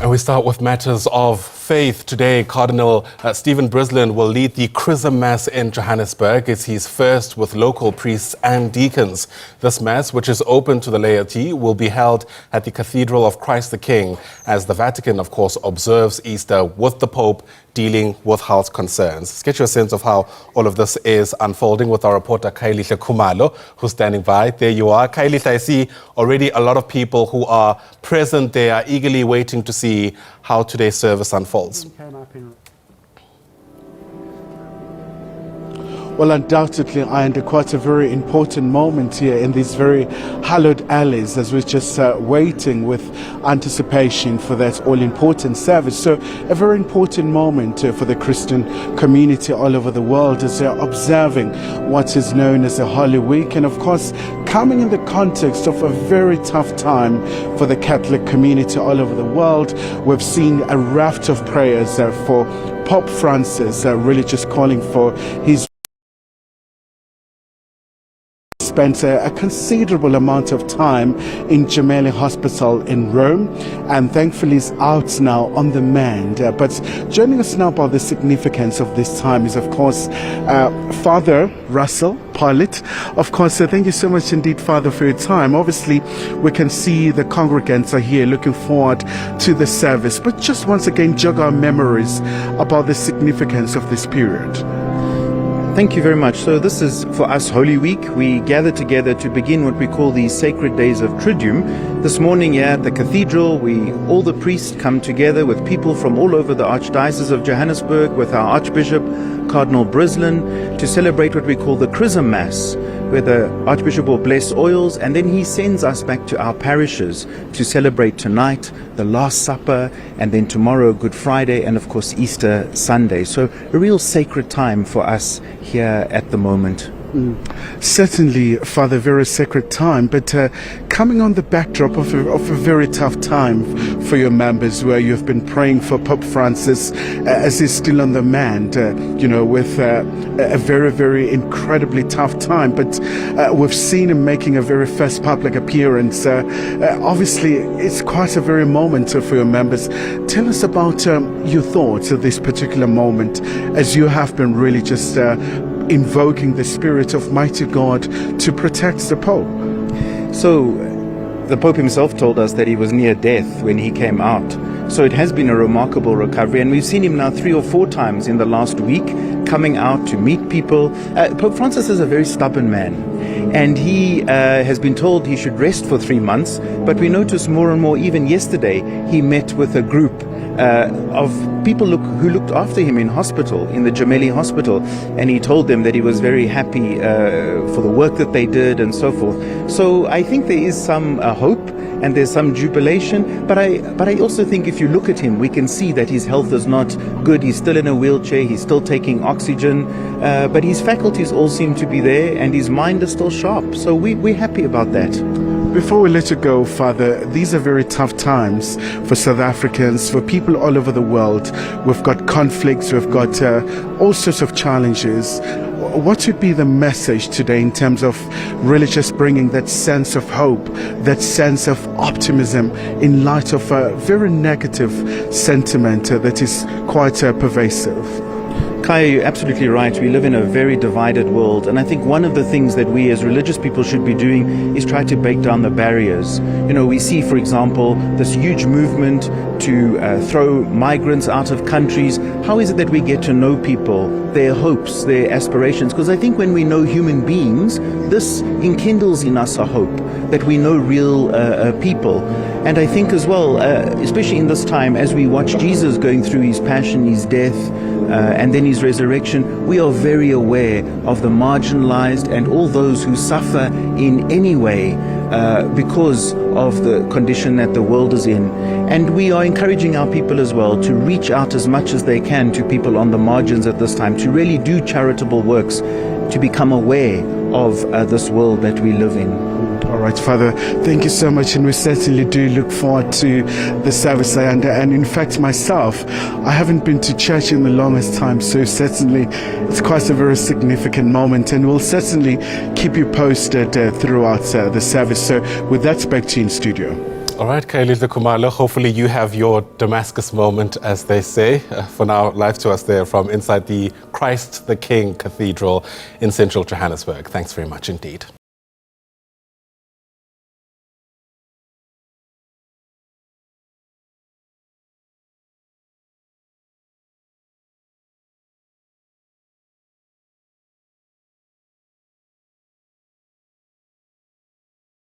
And we start with matters of faith. Today, Cardinal Stephen Brislin will lead the Chrism Mass in Johannesburg. It's his first with local priests and deacons. This Mass, which is open to the laity, will be held at the Cathedral of Christ the King, as the Vatican, of course, observes Easter with the Pope dealing with health concerns. Let's get you a sense of how all of this is unfolding with our reporter Khayelihle Khumalo, who's standing by. There you are. Khayelihle, I see already a lot of people who are present there, are eagerly waiting to see how today's service unfolds. Well, undoubtedly, and quite a very important moment here in these very hallowed alleys as we're just waiting with anticipation for that all-important service. So a very important moment for the Christian community all over the world as they're observing what is known as the Holy Week, and of course coming in the context of a very tough time for the Catholic community all over the world. We've seen a raft of prayers for Pope Francis, really just calling for his spent a considerable amount of time in Khayelihle Hospital in Rome, and thankfully is out now on the mend. But joining us now about the significance of this time is, of course, Father Russell Pilot. Of course, thank you so much indeed, Father, for your time. Obviously, we can see the congregants are here looking forward to the service, but just once again jog our memories about the significance of this period. Thank you very much. So this is, for us, Holy Week. We gather together to begin what we call the sacred days of Triduum. This morning here at the Cathedral, all the priests come together with people from all over the Archdiocese of Johannesburg, with our Archbishop, Cardinal Brislin, to celebrate what we call the Chrism Mass, where the Archbishop will bless oils, and then he sends us back to our parishes to celebrate tonight, the Last Supper, and then tomorrow, Good Friday, and of course Easter Sunday. So a real sacred time for us here at the moment. Certainly, Father, very sacred time, but coming on the backdrop of a very tough time for your members, where you've been praying for Pope Francis as he's still on the mend, with a very, very incredibly tough time. But we've seen him making a very first public appearance. Obviously, it's quite a very moment for your members. Tell us about your thoughts of this particular moment, as you have been really just invoking the Spirit of mighty God to protect the Pope. So the Pope himself told us that he was near death when he came out. So it has been a remarkable recovery, and we've seen him now 3 or 4 times in the last week coming out to meet people. Pope Francis is a very stubborn man, and he has been told he should rest for 3 months, but we notice more and more. Even yesterday he met with a group of people who looked after him in hospital, in the Khayelihle Hospital, and he told them that he was very happy for the work that they did and so forth. So I think there is some hope and there's some jubilation, but I also think if you look at him, we can see that his health is not good. He's still in a wheelchair, he's still taking oxygen, but his faculties all seem to be there, and his mind is still sharp. So we're happy about that. Before we let you go, Father, these are very tough times for South Africans, for people all over the world. We've got conflicts, we've got all sorts of challenges. What would be the message today in terms of really just bringing that sense of hope, that sense of optimism in light of a very negative sentiment that is quite pervasive? Kaya, you're absolutely right. We live in a very divided world, and I think one of the things that we as religious people should be doing is try to break down the barriers. We see, for example, this huge movement to throw migrants out of countries. How is it that we get to know people, their hopes, their aspirations? Because I think when we know human beings, this enkindles in us a hope that we know real people. And I think as well, especially in this time, as we watch Jesus going through his passion, his death, and then his resurrection, we are very aware of the marginalized and all those who suffer in any way because of the condition that the world is in. And we are encouraging our people as well to reach out as much as they can to people on the margins at this time, to really do charitable works, to become aware of this world that we live in. All right, Father, thank you so much, and we certainly do look forward to the service. And in fact, myself, I haven't been to church in the longest time, so certainly it's quite a very significant moment, and we'll certainly keep you posted throughout the service. So with that, back to you in studio. All right, Khayelihle Khumalo, hopefully you have your Damascus moment, as they say. For now, live to us there from inside the Christ the King Cathedral in central Johannesburg. Thanks very much indeed.